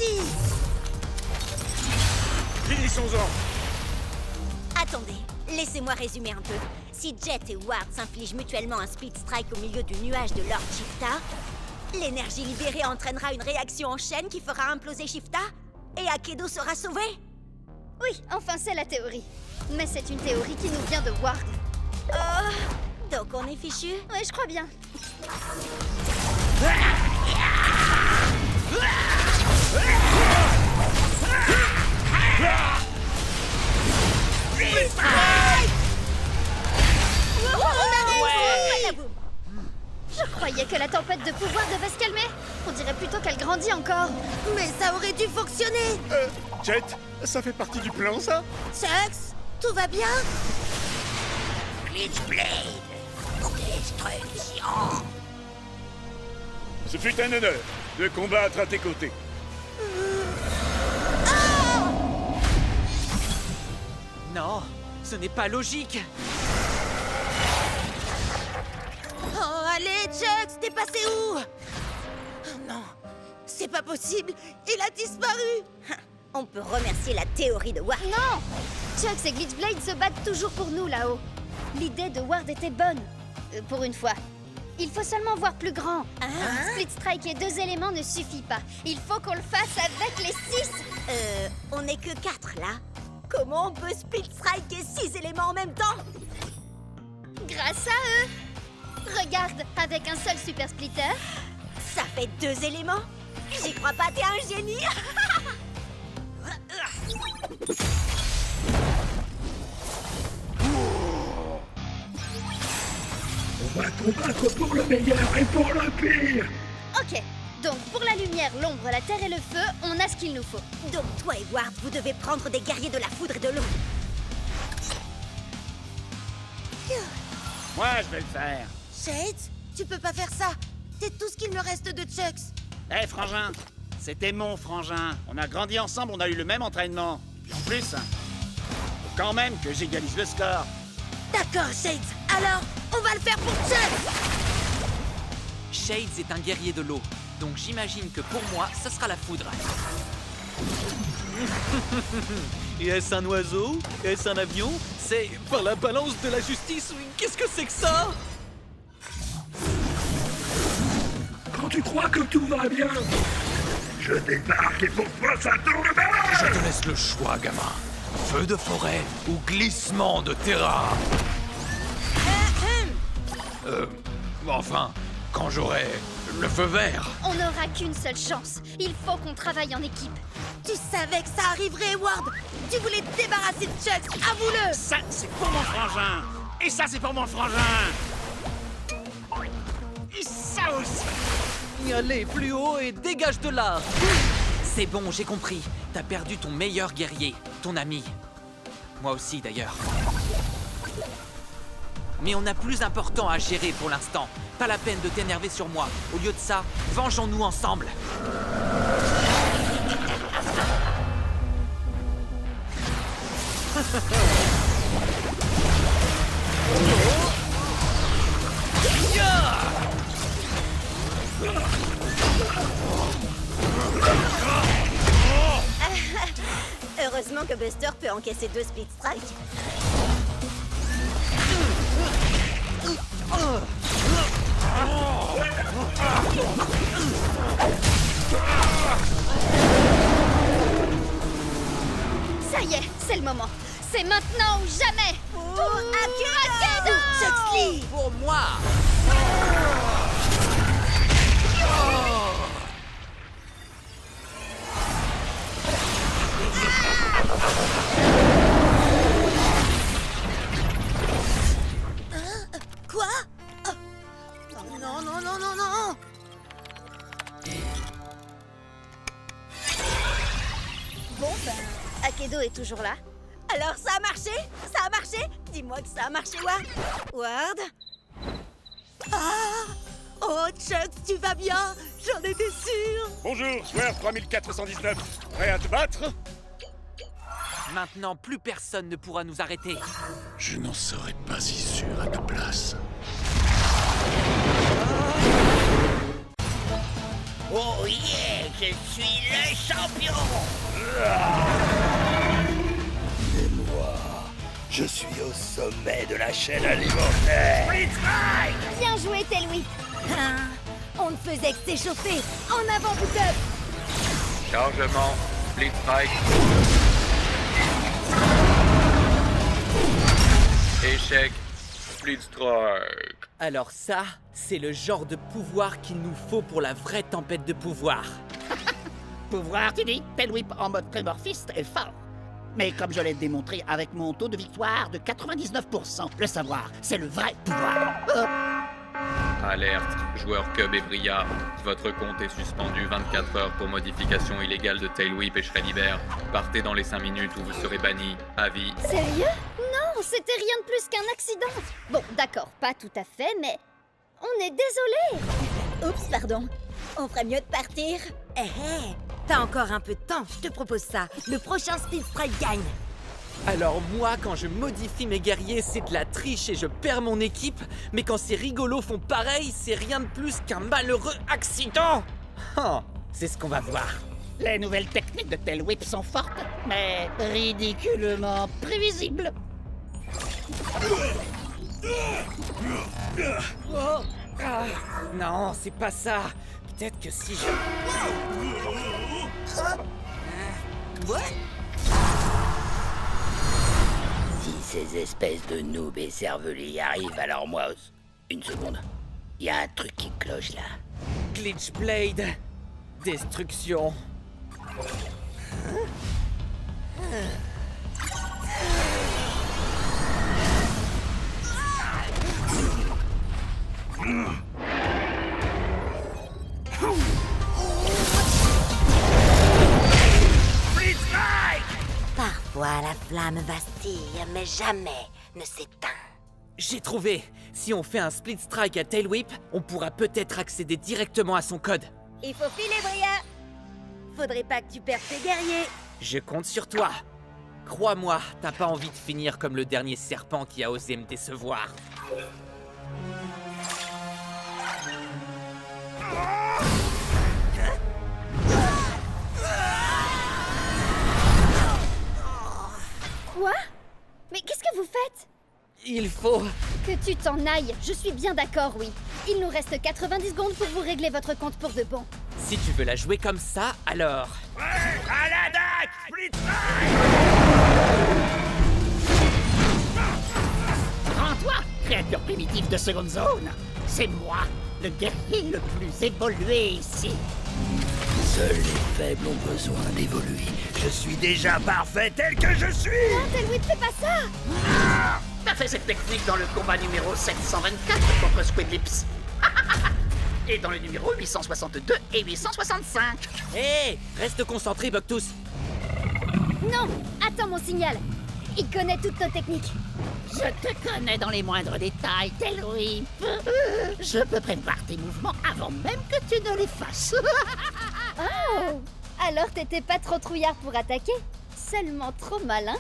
parti! Finissons-en! Attendez, laissez-moi résumer un peu. Si Jet et Ward s'infligent mutuellement un Split Strike au milieu du nuage de Lord Shifta, l'énergie libérée entraînera une réaction en chaîne qui fera imploser Shifta et Akedo sera sauvé. Oui, enfin c'est la théorie. Mais c'est une théorie qui nous vient de Ward. Oh, donc on est fichu? Ouais, je crois bien. Je croyais que la tempête de pouvoir devait se calmer. On dirait plutôt qu'elle grandit encore. Mais ça aurait dû fonctionner! Jet, ça fait partie du plan, ça? Chucks, tout va bien? Glitchblade, destruction. Ce fut un honneur de combattre à tes côtés. Non, ce n'est pas logique. Oh, allez, Chucks, t'es passé où? Oh non, c'est pas possible, il a disparu! On peut remercier la théorie de Ward. Non! Chucks et Glitchblade se battent toujours pour nous là-haut. L'idée de Ward était bonne. Pour une fois. Il faut seulement voir plus grand. Split Strike et 2 éléments ne suffit pas. Il faut qu'on le fasse avec les 6. On n'est que 4 là. Comment on peut Split Strike et 6 éléments en même temps? Grâce à eux. Regarde, avec un seul Super Splitter. Ça fait 2 éléments? J'y crois pas, t'es un génie! On va combattre pour le meilleur et pour le pire. Ok, donc pour la lumière, l'ombre, la terre et le feu, on a ce qu'il nous faut. Donc toi et Ward, vous devez prendre des guerriers de la foudre et de l'eau. Moi, je vais le faire. Shades, tu peux pas faire ça. T'es tout ce qu'il me reste de Chucks. Hé, frangin, c'était mon frangin. On a grandi ensemble, on a eu le même entraînement. Puis en plus, faut quand même que j'égalise le score. D'accord, Shades. Alors, on va le faire pour Chucks. Shades est un guerrier de l'eau, donc j'imagine que pour moi, ça sera la foudre. Et est-ce un oiseau? Est-ce un avion? C'est par la balance de la justice? Qu'est-ce que c'est que ça? Quand tu crois que tout va bien, je débarque et pour toi ça tourne mal. Je te laisse le choix, gamin. Feu de forêt ou glissement de terrain. Enfin, quand j'aurai le feu vert. On n'aura qu'une seule chance. Il faut qu'on travaille en équipe. Tu savais que ça arriverait, Ward. Tu voulais te débarrasser de Chucks. Avoue-le. Ça, c'est pour mon frangin. Et ça, c'est pour mon frangin. Et ça aussi. Allez, plus haut et dégage de là! C'est bon, j'ai compris. T'as perdu ton meilleur guerrier, ton ami. Moi aussi, d'ailleurs. Mais on a plus important à gérer pour l'instant. Pas la peine de t'énerver sur moi. Au lieu de ça, vengeons-nous ensemble. Heureusement que Buster peut encaisser 2 Split Strike. Ça y est, c'est le moment. C'est maintenant ou jamais. Pour Akedo! Chucks Lee. Pour moi! Quoi? Oh. Non, non, non, non, non. Bon, ben, Akedo est toujours là. Alors ça a marché? Ça a marché? Dis-moi que ça a marché, Ward. Ward? Ah! Oh, Chucks, tu vas bien? J'en étais sûre. Bonjour, joueur 3419. Prêt à te battre? Maintenant, plus personne ne pourra nous arrêter. Je n'en serais pas si sûr à ta place. Oh yeah, je suis le champion. Et moi, je suis au sommet de la chaîne alimentaire. Bien joué, Tailwhip. On ne faisait que s'échauffer. En avant, Boot-Up. Chargement, Split Strike. Échec, Split Strike. Alors ça, c'est le genre de pouvoir qu'il nous faut pour la vraie tempête de pouvoir. Pouvoir, tu dis? Tailwhip en mode prémorphiste est fort. Mais comme je l'ai démontré avec mon taux de victoire de 99%, le savoir, c'est le vrai pouvoir. Alerte, joueur Cub et Bria. Votre compte est suspendu 24 heures pour modification illégale de Tailwhip et Shreddiver. Partez dans les 5 minutes où vous serez banni. À vie. Sérieux? Non, c'était rien de plus qu'un accident. Bon, d'accord, pas tout à fait, mais on est désolé. Oups, pardon. On ferait mieux de partir. T'as encore un peu de temps, je te propose ça. Le prochain Speed Strike gagne. Alors moi, quand je modifie mes guerriers, c'est de la triche et je perds mon équipe. Mais quand ces rigolos font pareil, c'est rien de plus qu'un malheureux accident. C'est ce qu'on va voir. Les nouvelles techniques de Tailwhip sont fortes, mais ridiculement prévisibles. Non, c'est pas ça. Peut-être que si je... Si ces espèces de noobs et cervelés y arrivent, alors moi... Une seconde. Y a un truc qui cloche là. Glitchblade. Destruction. Parfois, la flamme vacille, mais jamais ne s'éteint. J'ai trouvé. Si on fait un split strike à Tailwhip, on pourra peut-être accéder directement à son code. Il faut filer, Bria. Faudrait pas que tu perdes tes guerriers. Je compte sur toi. Crois-moi, t'as pas envie de finir comme le dernier serpent qui a osé me décevoir. Quoi? Mais qu'est-ce que vous faites? Il faut... Que tu t'en ailles, je suis bien d'accord, oui. Il nous reste 90 secondes pour vous régler votre compte pour de bon. Si tu veux la jouer comme ça, alors... À l'attaque, Split Strike. Rends-toi, créature primitive de seconde zone. C'est moi, le guerrier le plus évolué ici. Seuls les faibles ont besoin d'évoluer. Je suis déjà parfait tel que je suis. Non, Tailwhip, fais pas ça! T'as fait cette technique dans le combat numéro 724 contre Squidlips. Et dans le numéro 862 et 865. Hé, reste concentré, Bucktooth. Non! Attends mon signal! Il connaît toutes nos techniques. Je te connais dans les moindres détails, Tailwhip. Je peux prévoir tes mouvements avant même que tu ne les fasses. Oh! Alors t'étais pas trop trouillard pour attaquer? Seulement trop malin?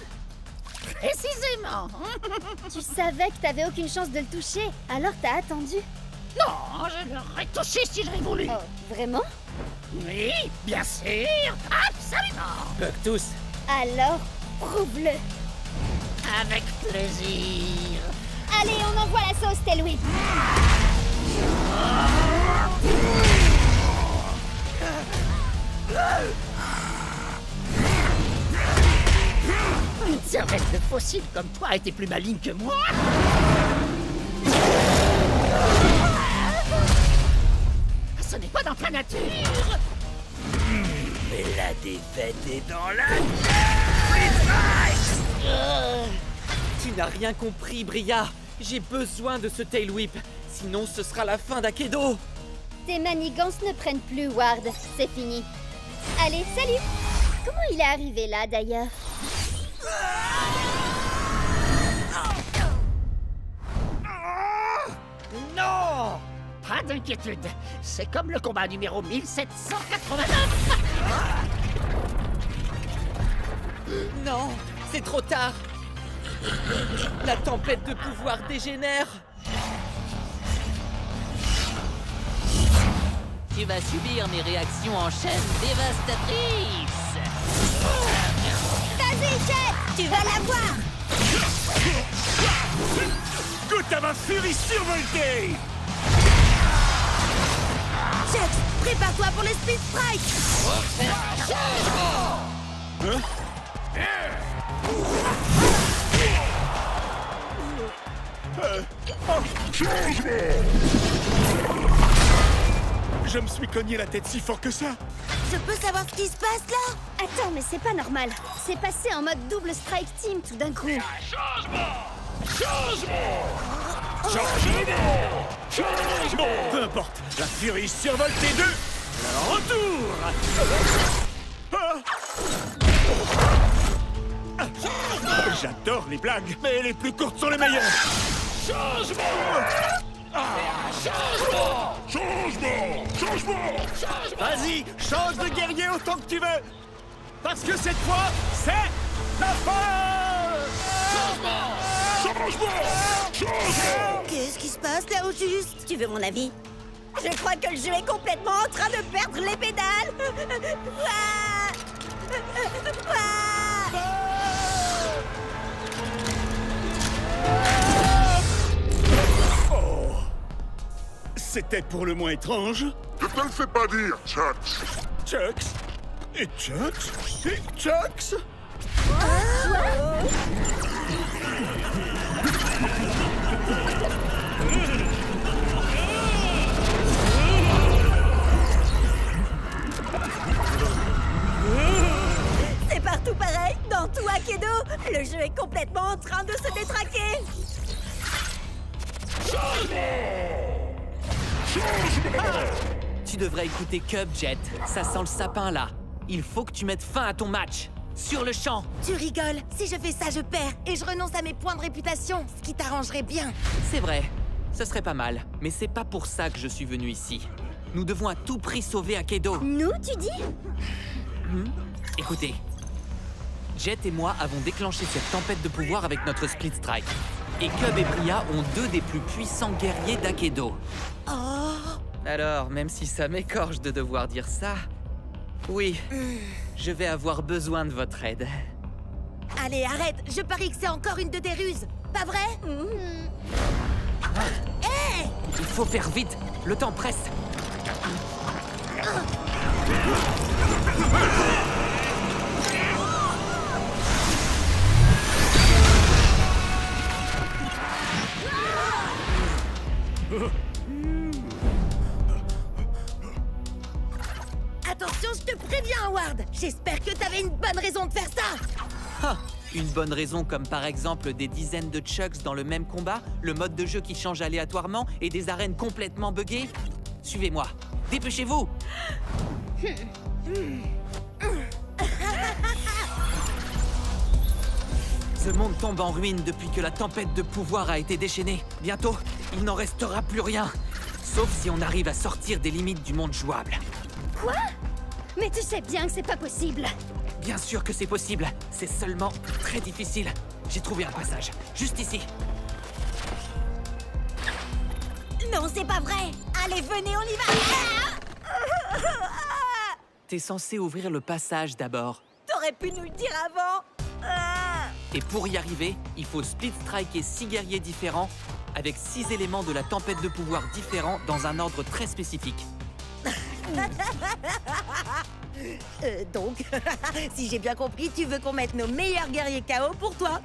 Précisément. Tu savais que t'avais aucune chance de le toucher, alors t'as attendu. Non, je l'aurais touché si j'avais voulu. Oh, vraiment? Oui, bien sûr. Absolument. Bucktooth, Alors, prouve-le. Avec plaisir. Allez, on envoie la sauce, Tailwhip. Une cervelle de fossile comme toi a été plus maligne que moi. Ce n'est pas dans ta nature. Mais la défaite est dans la... tu n'as rien compris, Bria. J'ai besoin de ce Tailwhip. Sinon, ce sera la fin d'Akedo. Tes manigances ne prennent plus, Ward. C'est fini. Allez, salut! Comment il est arrivé là, d'ailleurs? Non! Pas d'inquiétude. C'est comme le combat numéro 1789. Non, c'est trop tard. La tempête de pouvoir dégénère. Tu vas subir mes réactions en chaîne dévastatrices. Vas-y, Jet! Tu vas l'avoir! Goûte à ma furie survoltée! Jax, prépare-toi pour les Split Strike. Je me suis cogné la tête si fort que ça! Je peux savoir ce qui se passe là? Attends, mais c'est pas normal. C'est passé en mode double strike team tout d'un coup. Peu importe, la furie survoltée 2, le retour! J'adore les blagues, mais les plus courtes sont les meilleures! Vas-y, change de guerrier autant que tu veux! Parce que cette fois, c'est la fin! Qu'est-ce qui se passe là au juste? Tu veux mon avis? Je crois que le jeu est complètement en train de perdre les pédales! Ouah! Ouah! C'était pour le moins étrange. Ne te le fais pas dire, Chucks. Chucks? Et Chucks? Et Chucks? C'est partout pareil, dans tout Akedo, le jeu est complètement en train de se détraquer. Tu devrais écouter Cub, Jet. Ça sent le sapin, là. Il faut que tu mettes fin à ton match. Sur le champ. Tu rigoles. Si je fais ça, je perds. Et je renonce à mes points de réputation, ce qui t'arrangerait bien. C'est vrai. Ce serait pas mal. Mais c'est pas pour ça que je suis venu ici. Nous devons à tout prix sauver Akedo. Nous, tu dis? Écoutez. Jet et moi avons déclenché cette tempête de pouvoir avec notre Split Strike. Et Cub et Bria ont deux des plus puissants guerriers d'Akedo. Oh! Alors, même si ça m'écorche de devoir dire ça... Oui, je vais avoir besoin de votre aide. Allez, arrête. Je parie que c'est encore une de tes ruses. Pas vrai? Hé! Il faut faire vite. Le temps presse. Attention, je te préviens, Howard. J'espère que t'avais une bonne raison de faire ça. Ah, une bonne raison comme par exemple des dizaines de Chucks dans le même combat, le mode de jeu qui change aléatoirement et des arènes complètement buggées. Suivez-moi. Dépêchez-vous. Ce monde tombe en ruine depuis que la tempête de pouvoir a été déchaînée. Bientôt, il n'en restera plus rien. Sauf si on arrive à sortir des limites du monde jouable. Quoi? Mais tu sais bien que c'est pas possible. Bien sûr que c'est possible. C'est seulement très difficile. J'ai trouvé un passage. Juste ici. Non, c'est pas vrai. Allez, venez, on y va. T'es censé ouvrir le passage d'abord. T'aurais pu nous le dire avant. Et pour y arriver, il faut split striker 6 guerriers différents avec 6 éléments de la tempête de pouvoir différents dans un ordre très spécifique. Donc, si j'ai bien compris, tu veux qu'on mette nos meilleurs guerriers KO pour toi.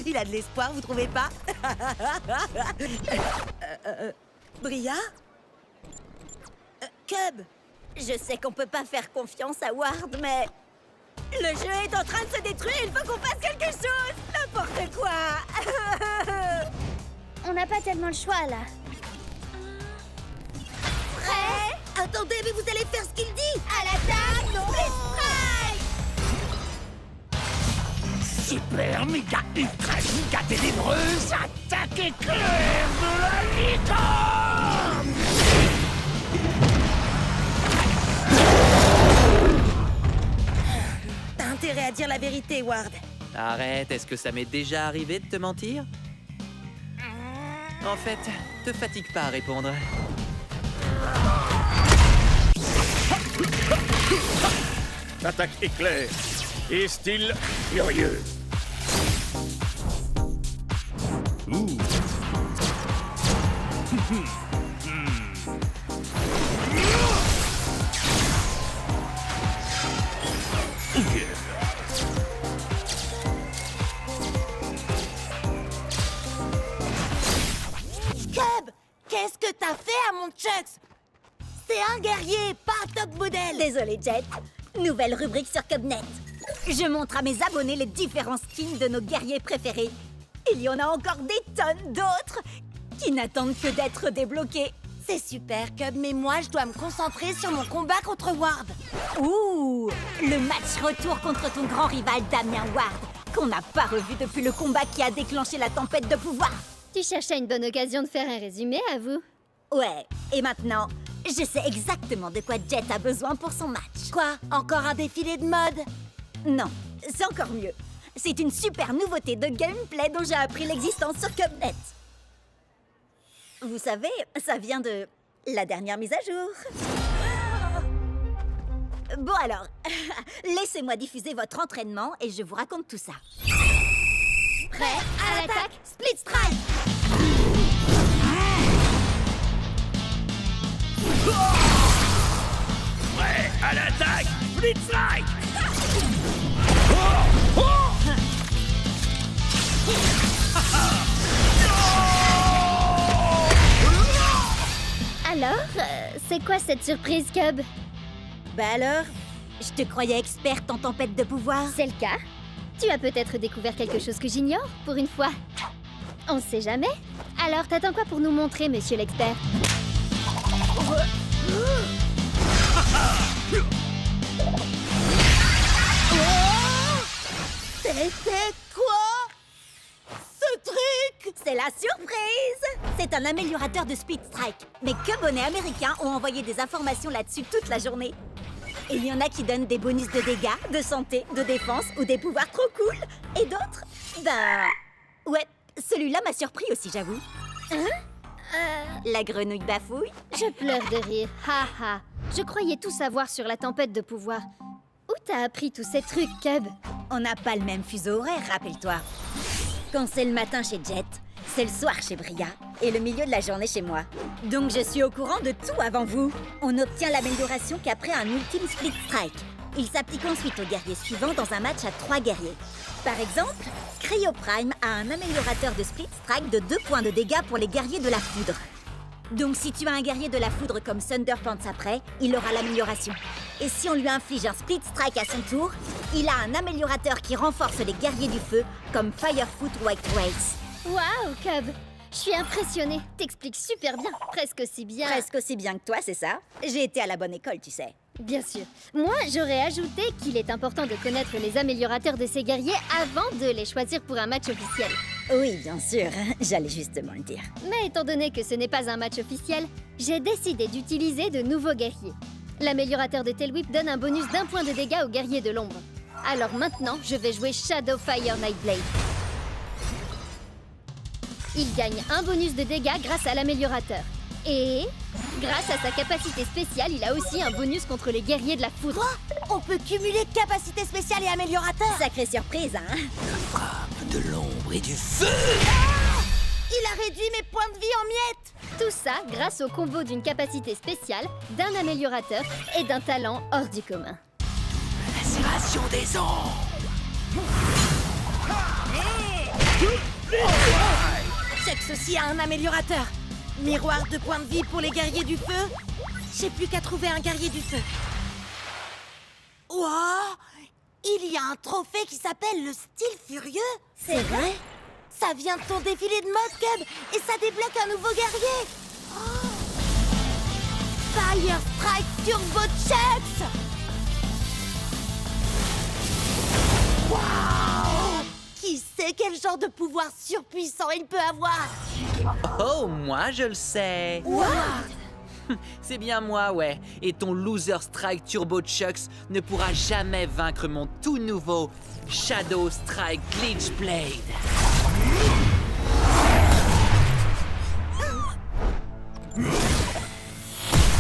Il a de l'espoir, vous trouvez pas? Bria? Cub? Je sais qu'on peut pas faire confiance à Ward, mais... Le jeu est en train de se détruire, il faut qu'on fasse quelque chose. N'importe quoi. On n'a pas tellement le choix, là. Prêt? Attendez, mais vous allez faire ce qu'il dit! À l'attaque, non. Split Strike! Super méga ultra giga ténébreuse attaque éclair de la licorne. T'as intérêt à dire la vérité, Ward. Arrête, est-ce que ça m'est déjà arrivé de te mentir? En fait, te fatigue pas à répondre. Attaque éclair et style furieux. Cub, qu'est-ce que t'as fait à mon Chucks? C'est un guerrier, pas un top modèle. Désolé, Jet. Nouvelle rubrique sur Cubnet. Je montre à mes abonnés les différents skins de nos guerriers préférés. Il y en a encore des tonnes d'autres qui n'attendent que d'être débloqués. C'est super, Cub, mais moi, je dois me concentrer sur mon combat contre Ward. Ouh, le match retour contre ton grand rival Damien Ward, qu'on n'a pas revu depuis le combat qui a déclenché la tempête de pouvoir. Tu cherchais une bonne occasion de faire un résumé, à vous? Ouais, et maintenant, je sais exactement de quoi Jet a besoin pour son match. Quoi? Encore un défilé de mode? Non, c'est encore mieux. C'est une super nouveauté de gameplay dont j'ai appris l'existence sur Cubnet. Vous savez, ça vient de la dernière mise à jour. Bon alors, laissez-moi diffuser votre entraînement et je vous raconte tout ça. Prêt à l'attaque? Split Strike! Prêt à l'attaque, Split Strike. Alors, c'est quoi cette surprise, Cub? Bah alors, je te croyais experte en tempête de pouvoir. C'est le cas? Tu as peut-être découvert quelque chose que j'ignore, pour une fois. On sait jamais. Alors, t'attends quoi pour nous montrer, monsieur l'expert? C'était quoi? Ce truc? C'est la surprise! C'est un améliorateur de Speed Strike. Mes que-bonnets américains ont envoyé des informations là-dessus toute la journée. Et il y en a qui donnent des bonus de dégâts, de santé, de défense ou des pouvoirs trop cool. Et d'autres, ben... Ouais, celui-là m'a surpris aussi, j'avoue. La grenouille bafouille. Je pleure de rire. Ha ha. Je croyais tout savoir sur la tempête de pouvoir. Où t'as appris tous ces trucs, Cub? On n'a pas le même fuseau horaire, rappelle-toi. Quand c'est le matin chez Jet, c'est le soir chez Bria et le milieu de la journée chez moi. Donc je suis au courant de tout avant vous. On obtient l'amélioration qu'après un ultime Split Strike. Il s'applique ensuite aux guerriers suivants dans un match à 3 guerriers. Par exemple, Cryo Prime a un améliorateur de Split Strike de 2 points de dégâts pour les guerriers de la foudre. Donc si tu as un guerrier de la foudre comme Thunderpants après, il aura l'amélioration. Et si on lui inflige un Split Strike à son tour, il a un améliorateur qui renforce les guerriers du feu comme Firefoot White Race. Waouh, Cub! Je suis impressionnée. T'expliques super bien. Presque aussi bien. Presque aussi bien que toi, c'est ça? J'ai été à la bonne école, tu sais. Bien sûr. Moi, j'aurais ajouté qu'il est important de connaître les améliorateurs de ces guerriers avant de les choisir pour un match officiel. Oui, bien sûr. J'allais justement le dire. Mais étant donné que ce n'est pas un match officiel, j'ai décidé d'utiliser de nouveaux guerriers. L'améliorateur de Tailwhip donne un bonus d'1 point de dégâts aux guerriers de l'ombre. Alors maintenant, je vais jouer Shadowfire Nightblade. Il gagne un bonus de dégâts grâce à l'améliorateur. Et, grâce à sa capacité spéciale, il a aussi un bonus contre les guerriers de la foudre. Quoi? On peut cumuler capacité spéciale et améliorateur? Sacrée surprise, hein? Frappe de l'ombre et du feu. Il a réduit mes points de vie en miettes! Tout ça grâce au combo d'une capacité spéciale, d'un améliorateur et d'un talent hors du commun. Lacération des ombres. Chex aussi a un améliorateur. Miroir de points de vie pour les guerriers du feu. J'ai plus qu'à trouver un guerrier du feu. Wow! Il y a un trophée qui s'appelle le style furieux. C'est vrai? Ça vient de ton défilé de mode, Cub, et ça débloque un nouveau guerrier. Oh. Fire Strike Turbo Chex! Waouh! Qui sait quel genre de pouvoir surpuissant il peut avoir? Oh, moi je le sais. What? C'est bien moi, ouais. Et ton Loser Strike Turbo Chucks ne pourra jamais vaincre mon tout nouveau Shadow Strike Glitch Blade.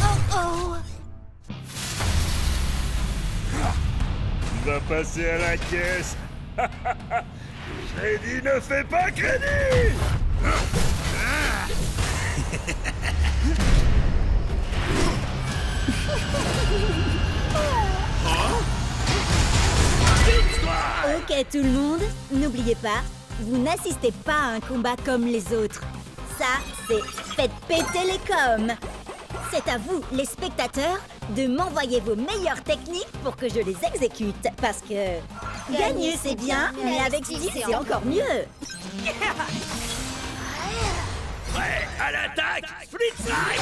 Oh oh! Il va passer à la caisse. Shreddy ne fait pas crédit. Ok tout le monde, n'oubliez pas, vous n'assistez pas à un combat comme les autres. Ça, c'est faites péter les coms. C'est à vous, les spectateurs, de m'envoyer vos meilleures techniques pour que je les exécute. Parce que gagner c'est bien, mais avec style c'est encore mieux. Prêt à l'attaque, Split Strike.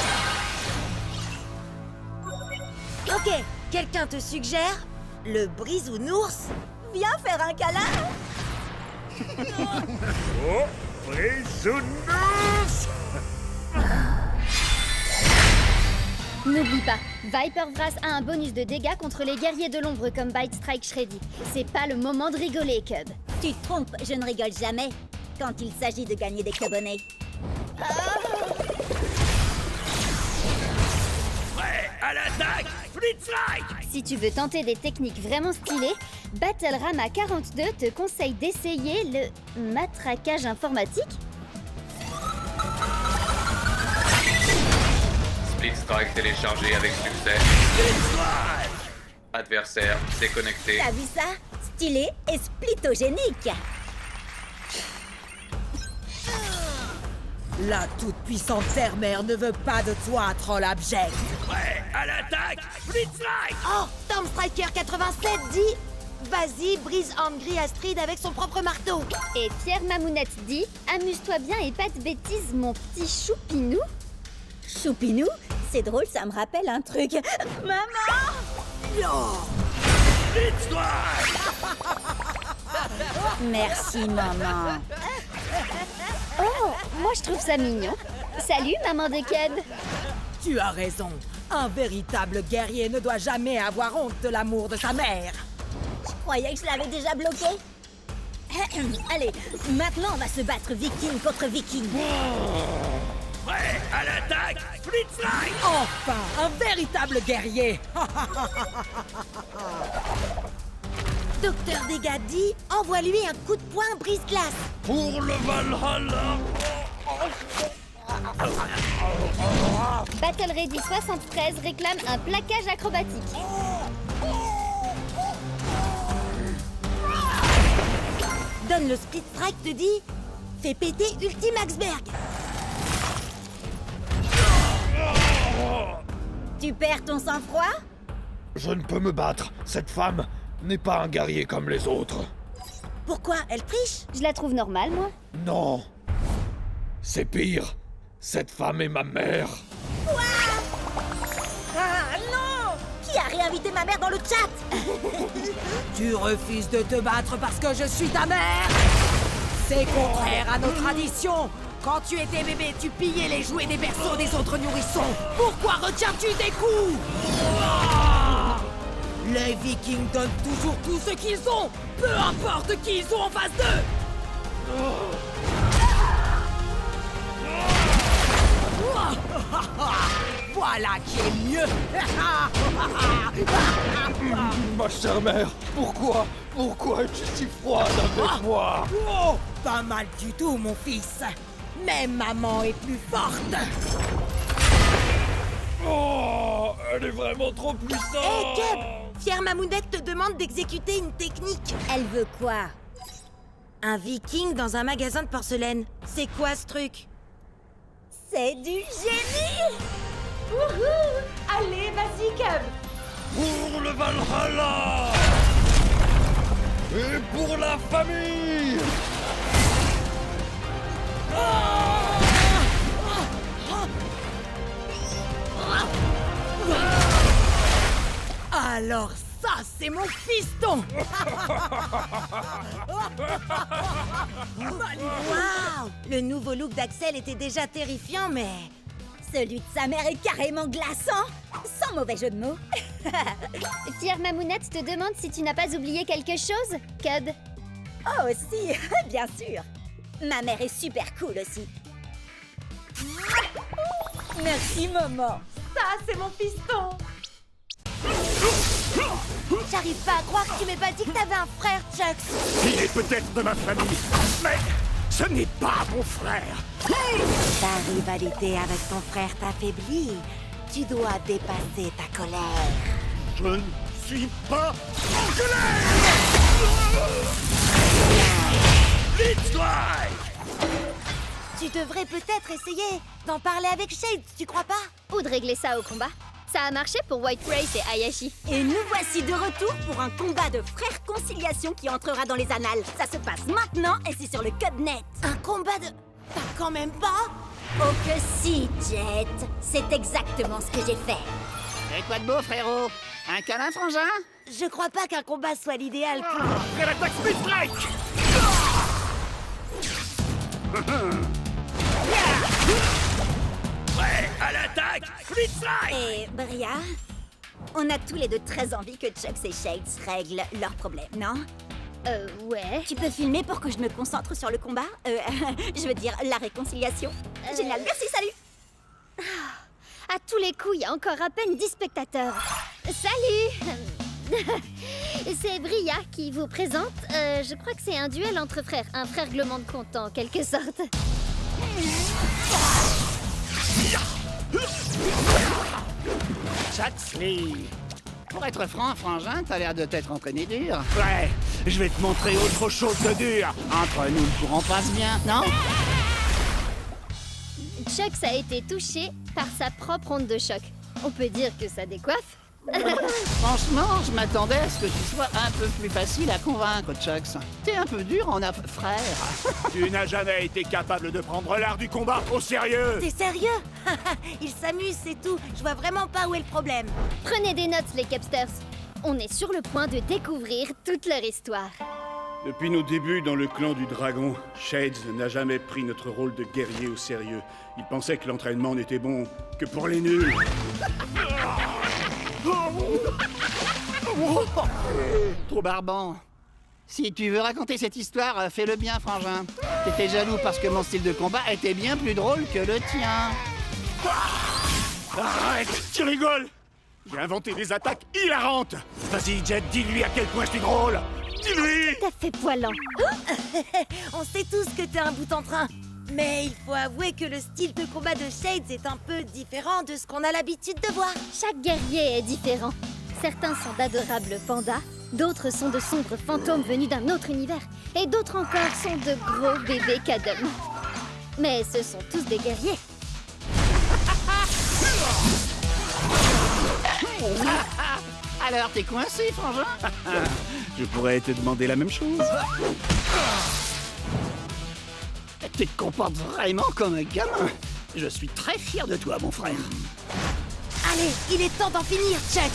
Ok, quelqu'un te suggère le brisounours? Viens faire un câlin. Oh, Brisounours. N'oublie pas, Viper Vrass a un bonus de dégâts contre les guerriers de l'ombre comme Bite Strike Shreddy. C'est pas le moment de rigoler, Cub. Tu te trompes, je ne rigole jamais quand il s'agit de gagner des cubonnets. Prêt à l'attaque, Split Strike. Si tu veux tenter des techniques vraiment stylées, Battle Rama 42 te conseille d'essayer le matraquage informatique. Split Strike téléchargé avec succès. Adversaire déconnecté. T'as vu ça? Stylé et splitogénique. La toute-puissante Terre-Mère ne veut pas de toi, troll abject. Prêt à l'attaque, Split Strike. Oh, Stormstriker 87 dit « Vas-y, brise Angry Astrid avec son propre marteau !» Et Pierre Mamounette dit « Amuse-toi bien et pas de bêtises, mon petit choupinou !» Choupinou, c'est drôle, ça me rappelle un truc. Maman! Split Strike. Merci, maman. Oh, moi je trouve ça mignon. Salut, maman de Cub. Tu as raison. Un véritable guerrier ne doit jamais avoir honte de l'amour de sa mère. Je croyais que je l'avais déjà bloqué. Allez, maintenant on va se battre viking contre viking. Prêt à l'attaque, Split Strike. Enfin, un véritable guerrier. Docteur Dégâts dit « Envoie-lui un coup de poing brise-glace !» Pour le Valhalla. Battle Ready 73 réclame un plaquage acrobatique. Donne le Split Strike te dit « Fais péter Ultimaxberg !» Tu perds ton sang-froid? Je ne peux me battre. Cette femme n'est pas un guerrier comme les autres. Pourquoi? Elle triche? Je la trouve normale, moi. Non. C'est pire. Cette femme est ma mère. Ah non! Qui a réinvité ma mère dans le chat? Tu refuses de te battre parce que je suis ta mère? C'est contraire à nos traditions. Quand tu étais bébé, tu pillais les jouets des berceaux des autres nourrissons. Pourquoi retiens-tu des coups? Les Vikings donnent toujours tout ce qu'ils ont, peu importe qui ils ont en face d'eux. Voilà qui est mieux. Ma chère mère, pourquoi es-tu si froide avec moi? Oh, pas mal du tout, mon fils. Mais maman est plus forte. Oh, elle est vraiment trop puissante. Hé, Cub, Fière Mamounette te demande d'exécuter une technique. Elle veut quoi? Un viking dans un magasin de porcelaine. C'est quoi ce truc? C'est du génie! Wouhou! Allez, vas-y, Cub. Pour le Valhalla. Et pour la famille. Alors ça, c'est mon fiston. Waouh! Le nouveau look d'Axel était déjà terrifiant, mais... Celui de sa mère est carrément glaçant! Sans mauvais jeu de mots. Fière Mamounette te demande si tu n'as pas oublié quelque chose, Cub. Oh, si, bien sûr. Ma mère est super cool aussi. Merci, maman. Ça, c'est mon fiston. J'arrive pas à croire que tu m'aies pas dit que t'avais un frère, Chucks. Il est peut-être de ma famille, mais ce n'est pas mon frère. Ta rivalité avec ton frère t'affaiblit. Tu dois dépasser ta colère. Je ne suis pas en colère. Tu devrais peut-être essayer d'en parler avec Shade, tu crois pas? Ou de régler ça au combat. Ça a marché pour White Race et Ayashi. Et nous voici de retour pour un combat de frères conciliation qui entrera dans les annales. Ça se passe maintenant et c'est sur le Cubnet. Un combat de... T'as quand même pas? Oh que si, Jet. C'est exactement ce que j'ai fait. Et quoi de beau, frérot? Un câlin, frangin? Je crois pas qu'un combat soit l'idéal pour... Après l'attaque Speed Strike. Ouais, à l'attaque Speed Strike. Et Bria, on a tous les deux très envie que Chucks et Shades règlent leurs problèmes, non? Ouais. Tu peux filmer pour que je me concentre sur le combat? Je veux dire, la réconciliation. Génial, merci, salut. À tous les coups, il y a encore à peine 10 spectateurs. Salut. C'est Bria qui vous présente. Je crois que c'est un duel entre frères. Un frère règlement de compte, en quelque sorte. Chatsly. Pour être franc, frangin, t'as l'air de t'être entraîné dur. Ouais, je vais te montrer autre chose de dur. Entre nous, le courant passe bien, non? Chucks a été touché par sa propre onde de choc. On peut dire que ça décoiffe. Franchement, je m'attendais à ce que tu sois un peu plus facile à convaincre, Chucks. T'es un peu dur en frère. Tu n'as jamais été capable de prendre l'art du combat au sérieux. T'es sérieux? Il s'amuse, c'est tout. Je vois vraiment pas où est le problème. Prenez des notes, les Capsters. On est sur le point de découvrir toute leur histoire. Depuis nos débuts dans le clan du dragon, Shades n'a jamais pris notre rôle de guerrier au sérieux. Il pensait que l'entraînement n'était bon que pour les nuls. Trop barbant. Si tu veux raconter cette histoire, fais-le bien, frangin. T'étais jaloux parce que mon style de combat était bien plus drôle que le tien. Arrête, tu rigoles. J'ai inventé des attaques hilarantes. Vas-y, Jet, dis-lui à quel point je suis drôle. Dis-lui. T'as fait poilant. On sait tous que t'es un bout en train. Mais il faut avouer que le style de combat de Shades est un peu différent de ce qu'on a l'habitude de voir. Chaque guerrier est différent. Certains sont d'adorables pandas, d'autres sont de sombres fantômes venus d'un autre univers, et d'autres encore sont de gros bébés cadom. Mais ce sont tous des guerriers. Alors, t'es coincé, frangin? Je pourrais te demander la même chose. Tu te comportes vraiment comme un gamin. Je suis très fier de toi, mon frère. Allez, il est temps d'en finir, Chuck.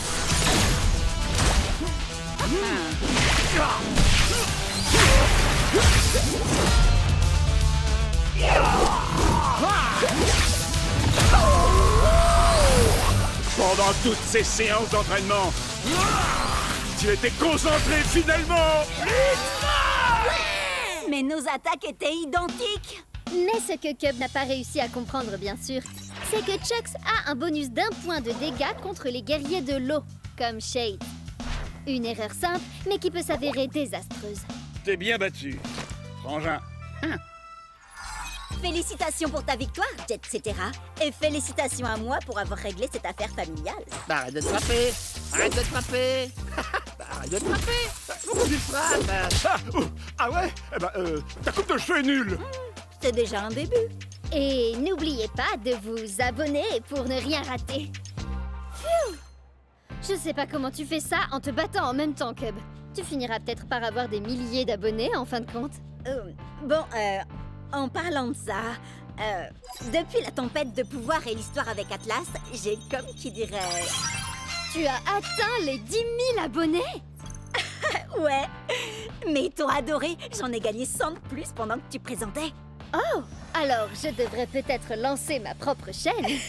Pendant toutes ces séances d'entraînement, tu étais concentré finalement. Mais nos attaques étaient identiques. Mais ce que Cub n'a pas réussi à comprendre, bien sûr, c'est que Chucks a un bonus d'1 point de dégâts contre les guerriers de l'eau, comme Shade. Une erreur simple, mais qui peut s'avérer désastreuse. T'es bien battu, frangin. Félicitations pour ta victoire, Jet Cetera. Et félicitations à moi pour avoir réglé cette affaire familiale. Bah, arrête de te frapper. Arrête de te frapper. Arrête de te frapper. Pourquoi tu te frappes? Ah ouais? Eh ben, ta coupe de cheveux est nulle. C'est déjà un début. Et n'oubliez pas de vous abonner pour ne rien rater. Phew! Je sais pas comment tu fais ça en te battant en même temps, Cub. Tu finiras peut-être par avoir des milliers d'abonnés en fin de compte. En parlant de ça, depuis la tempête de pouvoir et l'histoire avec Atlas, j'ai comme qui dirait... Tu as atteint les 10 000 abonnés? Ouais, mais t'ont adoré. J'en ai gagné 100 de plus pendant que tu présentais. Oh! Alors, je devrais peut-être lancer ma propre chaîne.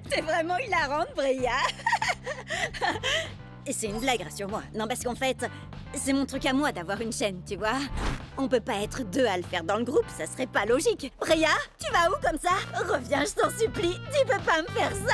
T'es vraiment hilarante, Bria. Et c'est une blague, rassure-moi. Non, parce qu'en fait, c'est mon truc à moi d'avoir une chaîne, tu vois. On peut pas être deux à le faire dans le groupe, ça serait pas logique. Bria, tu vas où comme ça? Reviens, je t'en supplie. Tu peux pas me faire ça.